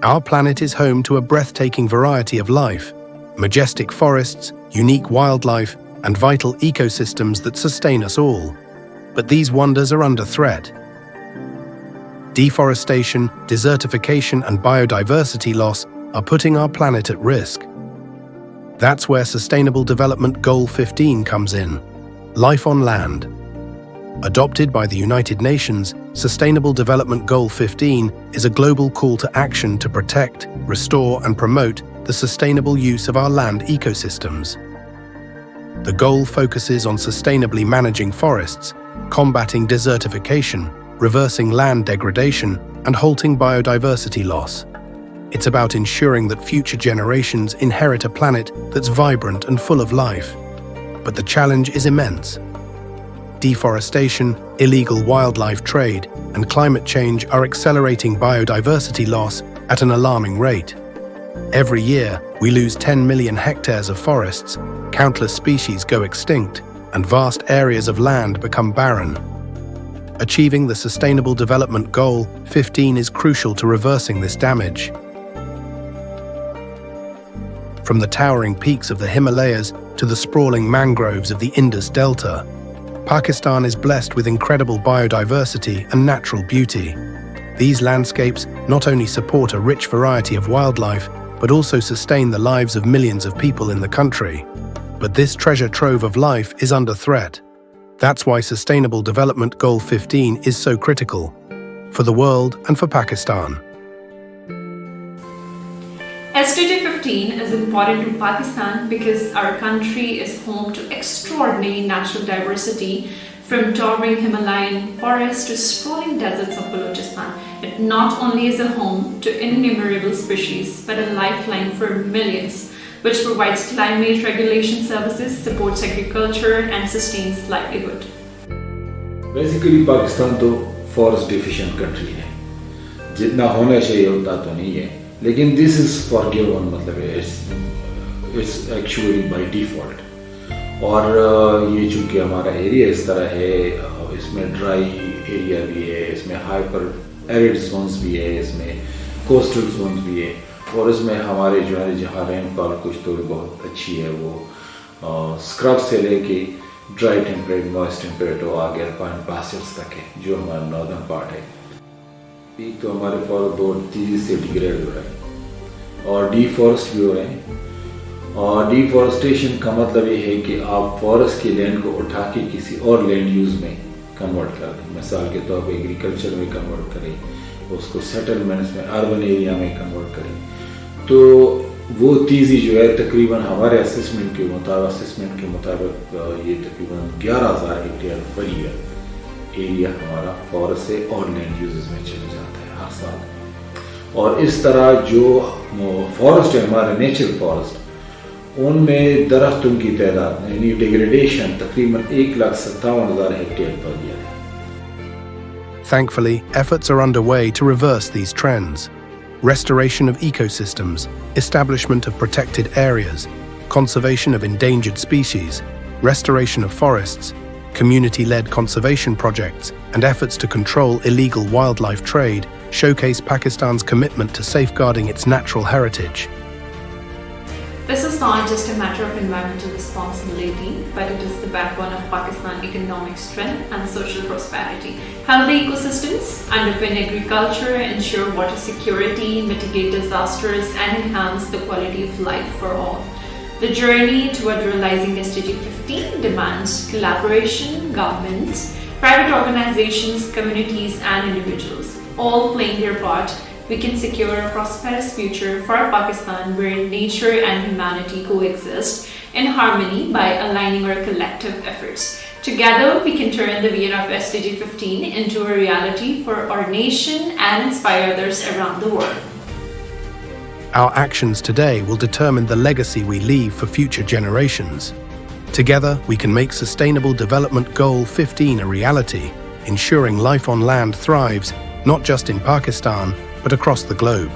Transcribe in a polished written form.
Our planet is home to a breathtaking variety of life, majestic forests, unique wildlife, and vital ecosystems that sustain us all. But these wonders are under threat. Deforestation, desertification, and biodiversity loss are putting our planet at risk. That's where Sustainable Development Goal 15 comes in: life on land. Adopted by the United Nations, Sustainable Development Goal 15 is a global call to action to protect, restore, and promote the sustainable use of our land ecosystems. The goal focuses on sustainably managing forests, combating desertification, reversing land degradation, and halting biodiversity loss. It's about ensuring that future generations inherit a planet that's vibrant and full of life. But the challenge is immense. Deforestation, illegal wildlife trade, and climate change are accelerating biodiversity loss at an alarming rate. Every year, we lose 10 million hectares of forests, countless species go extinct, and vast areas of land become barren. Achieving the Sustainable Development Goal 15 is crucial to reversing this damage. From the towering peaks of the Himalayas to the sprawling mangroves of the Indus Delta, Pakistan is blessed with incredible biodiversity and natural beauty. These landscapes not only support a rich variety of wildlife, but also sustain the lives of millions of people in the country. But this treasure trove of life is under threat. That's why Sustainable Development Goal 15 is so critical for the world and for Pakistan. SDG 15 is important to Pakistan because our country is home to extraordinary natural diversity, from towering Himalayan forests to sprawling deserts of Balochistan. It not only is a home to innumerable species, but a lifeline for millions, which provides climate regulation services, supports agriculture, and sustains livelihood. Basically, Pakistan तो forest deficient country है, जितना होना चाहिए उतना तो नहीं है. लेकिन this is forgiven, मतलब है, it's actually by default. और ये चूँकि हमारा एरिया इस तरह है, इसमें ड्राई एरिया भी है, इसमें हाइपर एरिड जोन्स भी है, इसमें कोस्टल जोन्स भी है, और इसमें हमारे जो है जहाँ रेनफॉल कुछ तो बहुत अच्छी है, वो स्क्रब से लेके ड्राई टेम्परेट, मॉइस्ट टेम्परेट वो आगे अल्पाइन पासेस तक है, जो हमारा नॉर्दर्न पार्ट है. एक तो हमारे फॉरेस्ट बहुत तेज़ी से डिग्रेड हो रहा है और डिफॉरेस्ट भी हो रहे हैं. और डिफॉरेस्टेशन का मतलब ये है कि आप फॉरेस्ट की लैंड को उठा के किसी और लैंड यूज़ में कन्वर्ट कर दें. मिसाल के तौर पे एग्रीकल्चर में कन्वर्ट करें, उसको सेटलमेंट्स में, अर्बन एरिया में कन्वर्ट करें. तो वो तेज़ी जो है तकरीबन हमारे असेसमेंट के मुताबिक ये तकरीबन 11,000 हेक्टेयर पर ईयर एरिया हमारा फॉरेस्ट से और लैंड यूजेस में चले जाता है हर साल. और इस तरह जो फॉरेस्ट है हमारे नेचुरल फॉरेस्ट, उनमें दरख्तों की तादाद यानी डिग्रेडेशन तकरीबन 1,57,000 हेक्टेयर पर ईयर है. Thankfully, efforts are underway to reverse these trends. Restoration of ecosystems, establishment of protected areas, conservation of endangered species, restoration of forests, community-led conservation projects, and efforts to control illegal wildlife trade showcase Pakistan's commitment to safeguarding its natural heritage. This is not just a matter of environmental responsibility, but it is the backbone of Pakistan's economic strength and social prosperity. Healthy ecosystems underpin agriculture, ensure water security, mitigate disasters, and enhance the quality of life for all. The journey toward realizing SDG 15 demands collaboration, governments, private organizations, communities, and individuals, all playing their part. We can secure a prosperous future for Pakistan where nature and humanity coexist in harmony by aligning our collective efforts. Together, we can turn the vision of SDG 15 into a reality for our nation and inspire others around the world. Our actions today will determine the legacy we leave for future generations. Together, we can make Sustainable Development Goal 15 a reality, ensuring life on land thrives not just in Pakistan, but across the globe.